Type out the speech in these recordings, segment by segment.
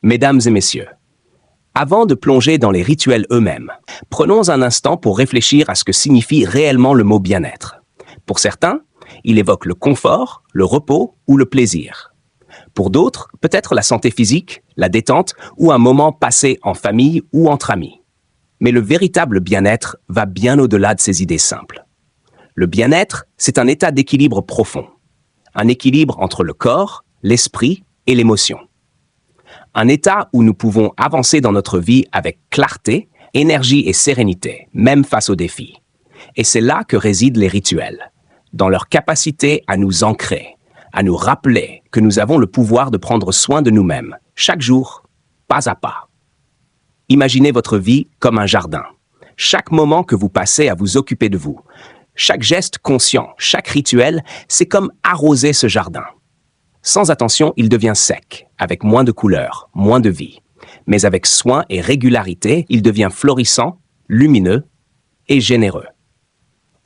Mesdames et messieurs, avant de plonger dans les rituels eux-mêmes, prenons un instant pour réfléchir à ce que signifie réellement le mot bien-être. Pour certains, il évoque le confort, le repos ou le plaisir. Pour d'autres, peut-être la santé physique, la détente ou un moment passé en famille ou entre amis. Mais le véritable bien-être va bien au-delà de ces idées simples. Le bien-être, c'est un état d'équilibre profond. Un équilibre entre le corps, l'esprit et l'émotion. Un état où nous pouvons avancer dans notre vie avec clarté, énergie et sérénité, même face aux défis. Et c'est là que résident les rituels, dans leur capacité à nous ancrer, à nous rappeler que nous avons le pouvoir de prendre soin de nous-mêmes, chaque jour, pas à pas. Imaginez votre vie comme un jardin. Chaque moment que vous passez à vous occuper de vous, chaque geste conscient, chaque rituel, c'est comme arroser ce jardin. Sans attention, il devient sec, avec moins de couleurs, moins de vie. Mais avec soin et régularité, il devient florissant, lumineux et généreux.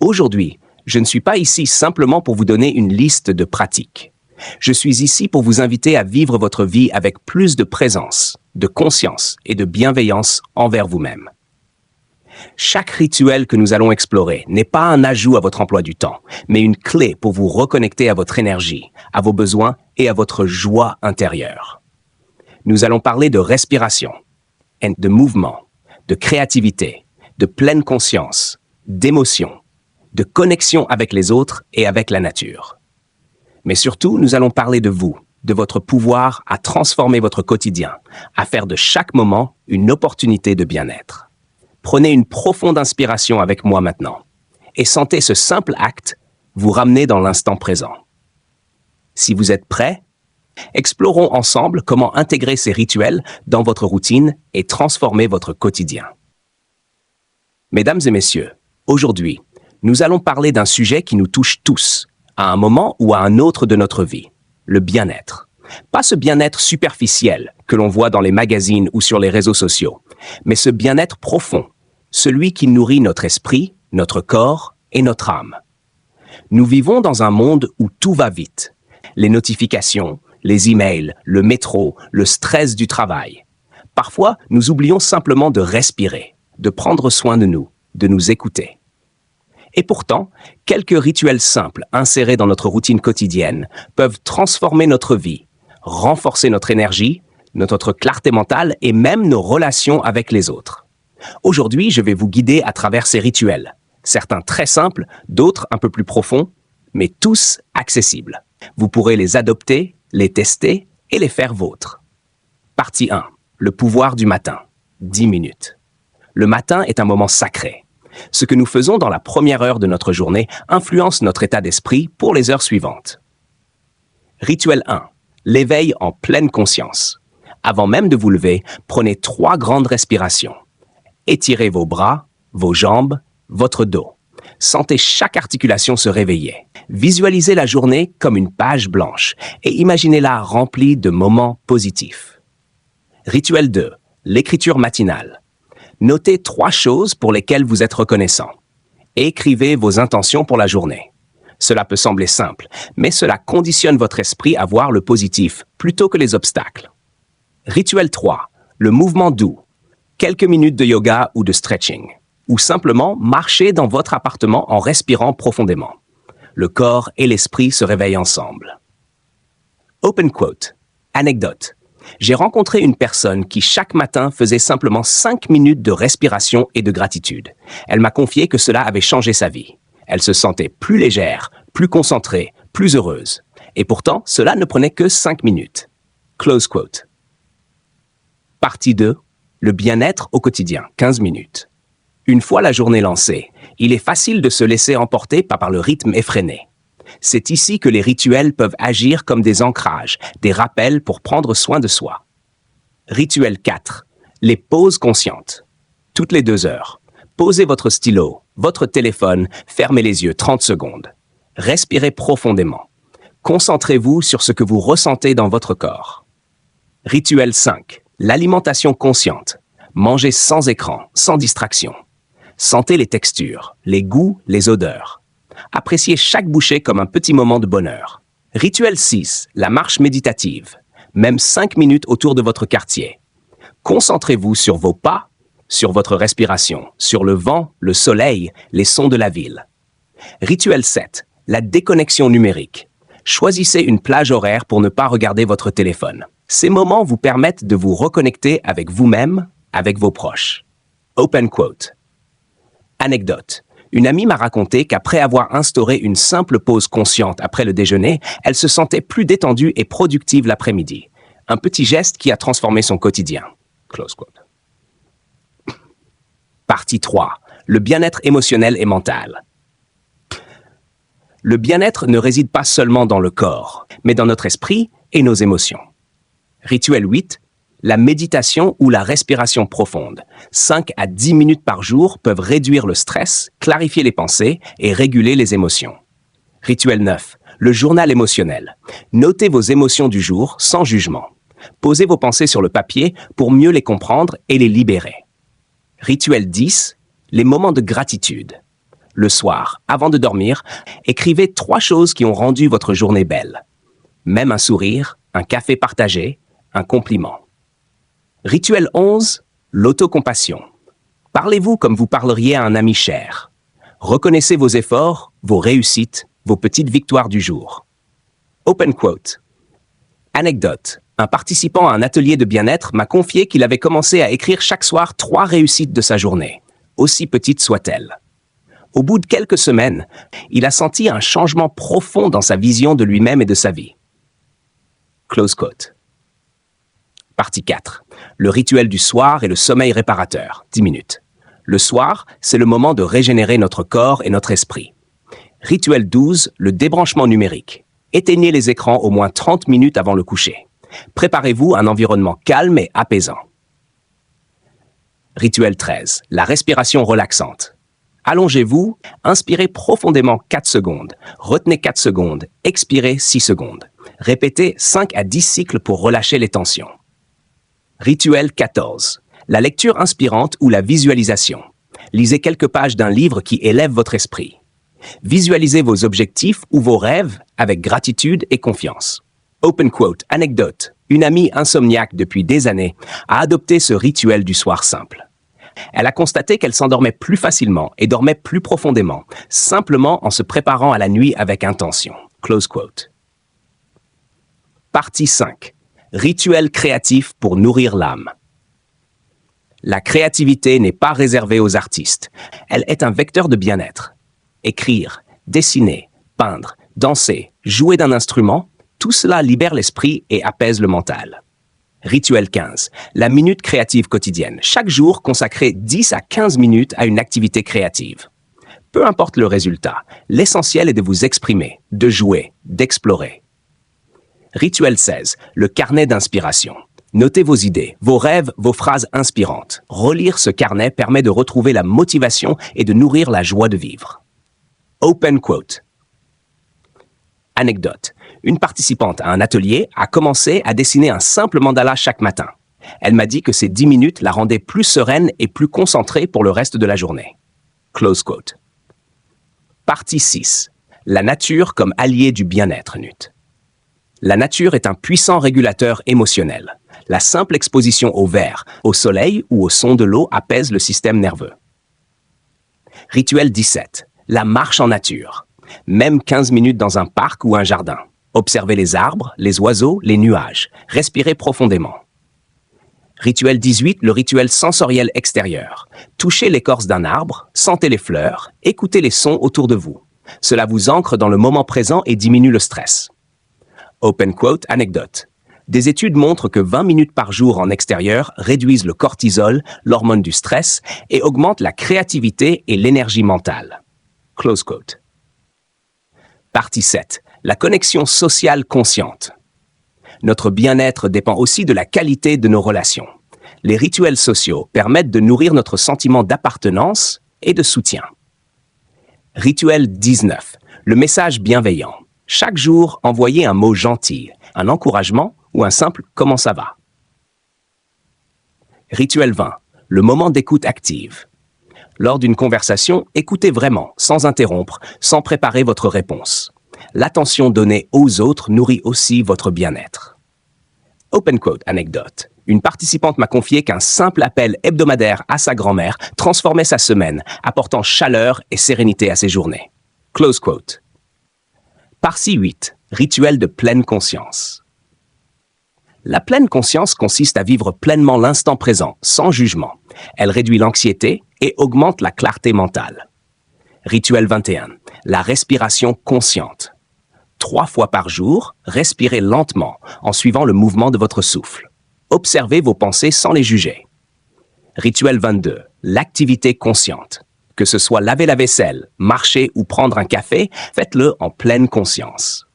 Aujourd'hui, je ne suis pas ici simplement pour vous donner une liste de pratiques. Je suis ici pour vous inviter à vivre votre vie avec plus de présence, de conscience et de bienveillance envers vous-même. Chaque rituel que nous allons explorer n'est pas un ajout à votre emploi du temps, mais une clé pour vous reconnecter à votre énergie, à vos besoins et à votre joie intérieure. Nous allons parler de respiration, de mouvement, de créativité, de pleine conscience, d'émotion, de connexion avec les autres et avec la nature. Mais surtout, nous allons parler de vous, de votre pouvoir à transformer votre quotidien, à faire de chaque moment une opportunité de bien-être. Prenez une profonde inspiration avec moi maintenant et sentez ce simple acte vous ramener dans l'instant présent. Si vous êtes prêts, explorons ensemble comment intégrer ces rituels dans votre routine et transformer votre quotidien. Mesdames et messieurs, aujourd'hui, nous allons parler d'un sujet qui nous touche tous, à un moment ou à un autre de notre vie, le bien-être. Pas ce bien-être superficiel que l'on voit dans les magazines ou sur les réseaux sociaux, mais ce bien-être profond, celui qui nourrit notre esprit, notre corps et notre âme. Nous vivons dans un monde où tout va vite. Les notifications, les emails, le métro, le stress du travail. Parfois, nous oublions simplement de respirer, de prendre soin de nous écouter. Et pourtant, quelques rituels simples insérés dans notre routine quotidienne peuvent transformer notre vie, renforcer notre énergie, notre clarté mentale et même nos relations avec les autres. Aujourd'hui, je vais vous guider à travers ces rituels, certains très simples, d'autres un peu plus profonds, mais tous accessibles. Vous pourrez les adopter, les tester et les faire vôtres. Partie 1. Le pouvoir du matin. 10 minutes. Le matin est un moment sacré. Ce que nous faisons dans la première heure de notre journée influence notre état d'esprit pour les heures suivantes. Rituel 1. L'éveil en pleine conscience. Avant même de vous lever, prenez 3 grandes respirations. Étirez vos bras, vos jambes, votre dos. Sentez chaque articulation se réveiller. Visualisez la journée comme une page blanche et imaginez-la remplie de moments positifs. Rituel 2. L'écriture matinale. Notez 3 choses pour lesquelles vous êtes reconnaissant. Écrivez vos intentions pour la journée. Cela peut sembler simple, mais cela conditionne votre esprit à voir le positif plutôt que les obstacles. Rituel 3. Le mouvement doux. Quelques minutes de yoga ou de stretching. Ou simplement marcher dans votre appartement en respirant profondément. Le corps et l'esprit se réveillent ensemble. Open quote. Anecdote. J'ai rencontré une personne qui chaque matin faisait simplement 5 minutes de respiration et de gratitude. Elle m'a confié que cela avait changé sa vie. Elle se sentait plus légère, plus concentrée, plus heureuse. Et pourtant, cela ne prenait que 5 minutes. Close quote. Partie 2. Le bien-être au quotidien, 15 minutes. Une fois la journée lancée, il est facile de se laisser emporter par le rythme effréné. C'est ici que les rituels peuvent agir comme des ancrages, des rappels pour prendre soin de soi. Rituel 4. Les pauses conscientes. Toutes les 2 heures. Posez votre stylo, votre téléphone, fermez les yeux 30 secondes. Respirez profondément. Concentrez-vous sur ce que vous ressentez dans votre corps. Rituel 5. L'alimentation consciente. Mangez sans écran, sans distraction. Sentez les textures, les goûts, les odeurs. Appréciez chaque bouchée comme un petit moment de bonheur. Rituel 6. La marche méditative. même 5 minutes autour de votre quartier. Concentrez-vous sur vos pas, sur votre respiration, sur le vent, le soleil, les sons de la ville. Rituel 7. La déconnexion numérique. Choisissez une plage horaire pour ne pas regarder votre téléphone. Ces moments vous permettent de vous reconnecter avec vous-même, avec vos proches. Open quote. Anecdote. Une amie m'a raconté qu'après avoir instauré une simple pause consciente après le déjeuner, elle se sentait plus détendue et productive l'après-midi. Un petit geste qui a transformé son quotidien. Close quote. Partie 3. Le bien-être émotionnel et mental. Le bien-être ne réside pas seulement dans le corps, mais dans notre esprit et nos émotions. Rituel 8. La méditation ou la respiration profonde. 5 à 10 minutes par jour peuvent réduire le stress, clarifier les pensées et réguler les émotions. Rituel 9. Le journal émotionnel. Notez vos émotions du jour sans jugement. Posez vos pensées sur le papier pour mieux les comprendre et les libérer. Rituel 10. Les moments de gratitude. Le soir, avant de dormir, écrivez 3 choses qui ont rendu votre journée belle. Même un sourire, un café partagé, un compliment. Rituel 11. L'autocompassion. Parlez-vous comme vous parleriez à un ami cher. Reconnaissez vos efforts, vos réussites, vos petites victoires du jour. Open quote. Anecdote. Un participant à un atelier de bien-être m'a confié qu'il avait commencé à écrire chaque soir 3 réussites de sa journée, aussi petites soient-elles. Au bout de quelques semaines, il a senti un changement profond dans sa vision de lui-même et de sa vie. Close quote. Partie 4. Le rituel du soir et le sommeil réparateur. 10 minutes. Le soir, c'est le moment de régénérer notre corps et notre esprit. Rituel 12. Le débranchement numérique. Éteignez les écrans au moins 30 minutes avant le coucher. Préparez-vous un environnement calme et apaisant. Rituel 13. La respiration relaxante. Allongez-vous, inspirez profondément 4 secondes, retenez 4 secondes, expirez 6 secondes. Répétez 5 à 10 cycles pour relâcher les tensions. Rituel 14. La lecture inspirante ou la visualisation. Lisez quelques pages d'un livre qui élève votre esprit. Visualisez vos objectifs ou vos rêves avec gratitude et confiance. Open quote, anecdote. Une amie insomniaque depuis des années a adopté ce rituel du soir simple. Elle a constaté qu'elle s'endormait plus facilement et dormait plus profondément, simplement en se préparant à la nuit avec intention. Close quote. Partie 5. Rituel créatif pour nourrir l'âme. La créativité n'est pas réservée aux artistes. Elle est un vecteur de bien-être. Écrire, dessiner, peindre, danser, jouer d'un instrument, tout cela libère l'esprit et apaise le mental. Rituel 15. La minute créative quotidienne. Chaque jour, consacrez 10 à 15 minutes à une activité créative. Peu importe le résultat, l'essentiel est de vous exprimer, de jouer, d'explorer. Rituel 16. Le carnet d'inspiration. Notez vos idées, vos rêves, vos phrases inspirantes. Relire ce carnet permet de retrouver la motivation et de nourrir la joie de vivre. Open quote. Anecdote. Une participante à un atelier a commencé à dessiner un simple mandala chaque matin. Elle m'a dit que ces 10 minutes la rendaient plus sereine et plus concentrée pour le reste de la journée. Close quote. Partie 6. La nature comme allié du bien-être, NUT. La nature est un puissant régulateur émotionnel. La simple exposition au vert, au soleil ou au son de l'eau apaise le système nerveux. Rituel 17. La marche en nature. Même 15 minutes dans un parc ou un jardin. Observez les arbres, les oiseaux, les nuages. Respirez profondément. Rituel 18. Le rituel sensoriel extérieur. Touchez l'écorce d'un arbre, sentez les fleurs, écoutez les sons autour de vous. Cela vous ancre dans le moment présent et diminue le stress. Open quote, anecdote. Des études montrent que 20 minutes par jour en extérieur réduisent le cortisol, l'hormone du stress, et augmentent la créativité et l'énergie mentale. Close quote. Partie 7. La connexion sociale consciente. Notre bien-être dépend aussi de la qualité de nos relations. Les rituels sociaux permettent de nourrir notre sentiment d'appartenance et de soutien. Rituel 19. Le message bienveillant. Chaque jour, envoyez un mot gentil, un encouragement ou un simple « comment ça va ?» Rituel 20. Le moment d'écoute active. Lors d'une conversation, écoutez vraiment, sans interrompre, sans préparer votre réponse. L'attention donnée aux autres nourrit aussi votre bien-être. Open quote, anecdote. Une participante m'a confié qu'un simple appel hebdomadaire à sa grand-mère transformait sa semaine, apportant chaleur et sérénité à ses journées. Close quote. Partie 8. Rituel de pleine conscience. La pleine conscience consiste à vivre pleinement l'instant présent, sans jugement. Elle réduit l'anxiété et augmente la clarté mentale. Rituel 21. La respiration consciente. 3 fois par jour, respirez lentement en suivant le mouvement de votre souffle. Observez vos pensées sans les juger. Rituel 22. L'activité consciente. Que ce soit laver la vaisselle, marcher ou prendre un café, faites-le en pleine conscience.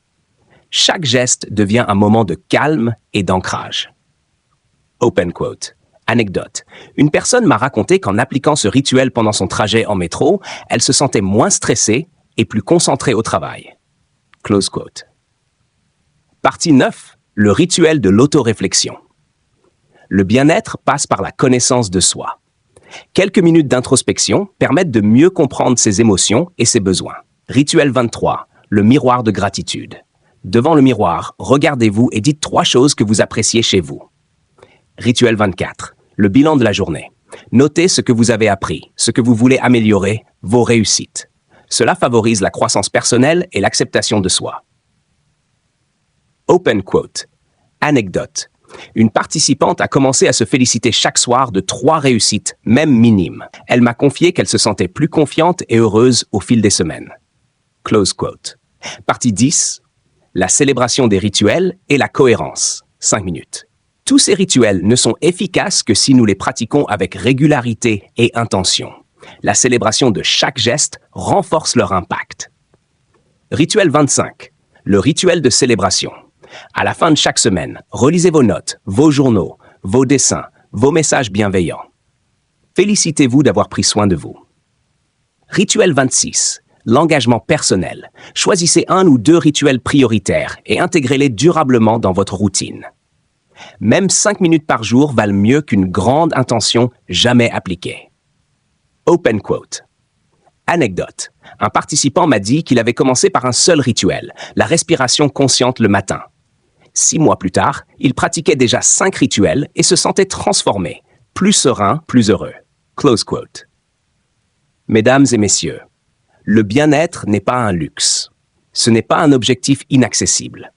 Chaque geste devient un moment de calme et d'ancrage. Open quote. Anecdote. Une personne m'a raconté qu'en appliquant ce rituel pendant son trajet en métro, elle se sentait moins stressée et plus concentrée au travail. Close quote. Partie 9. Le rituel de l'autoréflexion. Le bien-être passe par la connaissance de soi. Quelques minutes d'introspection permettent de mieux comprendre ses émotions et ses besoins. Rituel 23. Le miroir de gratitude. Devant le miroir, regardez-vous et dites 3 choses que vous appréciez chez vous. Rituel 24. Le bilan de la journée. Notez ce que vous avez appris, ce que vous voulez améliorer, vos réussites. Cela favorise la croissance personnelle et l'acceptation de soi. Open quote. Anecdote. Une participante a commencé à se féliciter chaque soir de 3 réussites, même minimes. Elle m'a confié qu'elle se sentait plus confiante et heureuse au fil des semaines. Close quote. Partie 10. La célébration des rituels et la cohérence. 5 minutes. Tous ces rituels ne sont efficaces que si nous les pratiquons avec régularité et intention. La célébration de chaque geste renforce leur impact. Rituel 25. Le rituel de célébration. À la fin de chaque semaine, relisez vos notes, vos journaux, vos dessins, vos messages bienveillants. Félicitez-vous d'avoir pris soin de vous. Rituel 26. L'engagement personnel. Choisissez 1 ou 2 rituels prioritaires et intégrez-les durablement dans votre routine. Même 5 minutes par jour valent mieux qu'une grande intention jamais appliquée. Open quote. Anecdote. Un participant m'a dit qu'il avait commencé par un seul rituel, la respiration consciente le matin. 6 mois plus tard, il pratiquait déjà 5 rituels et se sentait transformé, plus serein, plus heureux. Close quote. Mesdames et messieurs, le bien-être n'est pas un luxe. Ce n'est pas un objectif inaccessible.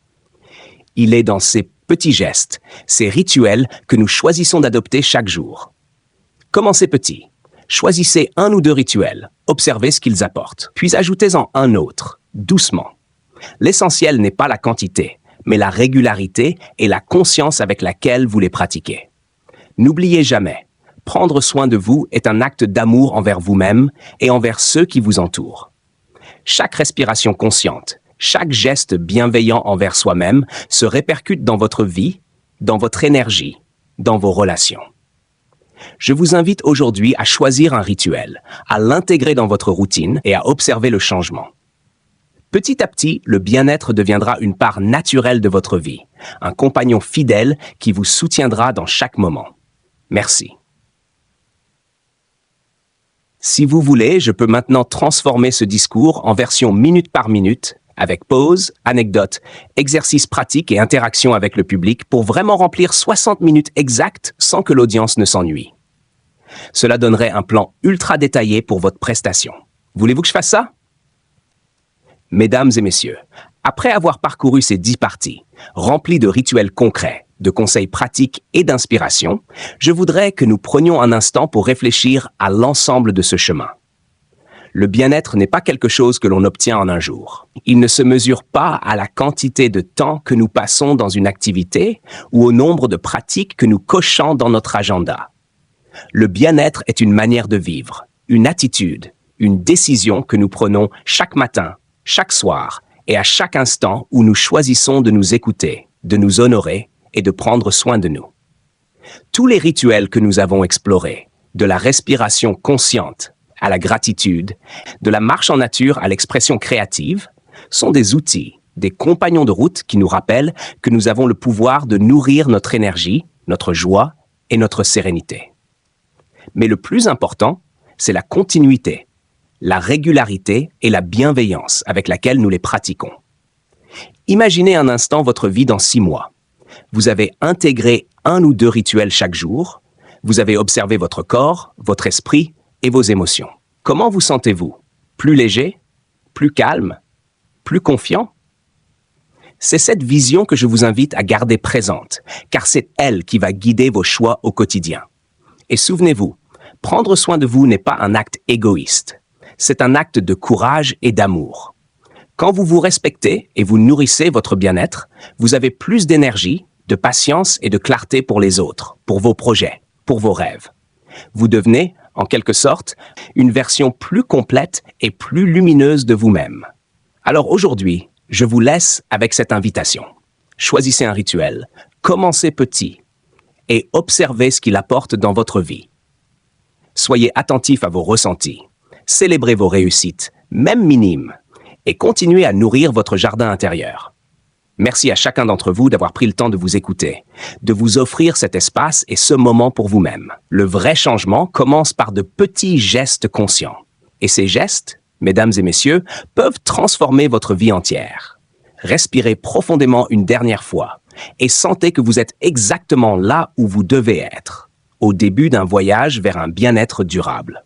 Il est dans ces petits gestes, ces rituels que nous choisissons d'adopter chaque jour. Commencez petit. Choisissez 1 ou 2 rituels, observez ce qu'ils apportent, puis ajoutez-en un autre, doucement. L'essentiel n'est pas la quantité, mais la régularité et la conscience avec laquelle vous les pratiquez. N'oubliez jamais, prendre soin de vous est un acte d'amour envers vous-même et envers ceux qui vous entourent. Chaque respiration consciente, chaque geste bienveillant envers soi-même se répercute dans votre vie, dans votre énergie, dans vos relations. Je vous invite aujourd'hui à choisir un rituel, à l'intégrer dans votre routine et à observer le changement. Petit à petit, le bien-être deviendra une part naturelle de votre vie, un compagnon fidèle qui vous soutiendra dans chaque moment. Merci. Si vous voulez, je peux maintenant transformer ce discours en version minute par minute, avec pause, anecdote, exercices pratiques et interaction avec le public pour vraiment remplir 60 minutes exactes sans que l'audience ne s'ennuie. Cela donnerait un plan ultra détaillé pour votre prestation. Voulez-vous que je fasse ça? Mesdames et messieurs, après avoir parcouru ces 10 parties, remplies de rituels concrets, de conseils pratiques et d'inspiration, je voudrais que nous prenions un instant pour réfléchir à l'ensemble de ce chemin. Le bien-être n'est pas quelque chose que l'on obtient en un jour. Il ne se mesure pas à la quantité de temps que nous passons dans une activité ou au nombre de pratiques que nous cochons dans notre agenda. Le bien-être est une manière de vivre, une attitude, une décision que nous prenons chaque matin, chaque soir et à chaque instant où nous choisissons de nous écouter, de nous honorer et de prendre soin de nous. Tous les rituels que nous avons explorés, de la respiration consciente à la gratitude, de la marche en nature à l'expression créative, sont des outils, des compagnons de route qui nous rappellent que nous avons le pouvoir de nourrir notre énergie, notre joie et notre sérénité. Mais le plus important, c'est la continuité, la régularité et la bienveillance avec laquelle nous les pratiquons. Imaginez un instant votre vie dans 6 mois. Vous avez intégré 1 ou 2 rituels chaque jour. Vous avez observé votre corps, votre esprit et vos émotions. Comment vous sentez-vous? Plus léger? Plus calme? Plus confiant? C'est cette vision que je vous invite à garder présente, car c'est elle qui va guider vos choix au quotidien. Et souvenez-vous, prendre soin de vous n'est pas un acte égoïste. C'est un acte de courage et d'amour. Quand vous vous respectez et vous nourrissez votre bien-être, vous avez plus d'énergie, de patience et de clarté pour les autres, pour vos projets, pour vos rêves. Vous devenez, en quelque sorte, une version plus complète et plus lumineuse de vous-même. Alors aujourd'hui, je vous laisse avec cette invitation. Choisissez un rituel, commencez petit et observez ce qu'il apporte dans votre vie. Soyez attentif à vos ressentis, célébrez vos réussites, même minimes, et continuez à nourrir votre jardin intérieur. Merci à chacun d'entre vous d'avoir pris le temps de vous écouter, de vous offrir cet espace et ce moment pour vous-même. Le vrai changement commence par de petits gestes conscients. Et ces gestes, mesdames et messieurs, peuvent transformer votre vie entière. Respirez profondément une dernière fois et sentez que vous êtes exactement là où vous devez être, au début d'un voyage vers un bien-être durable.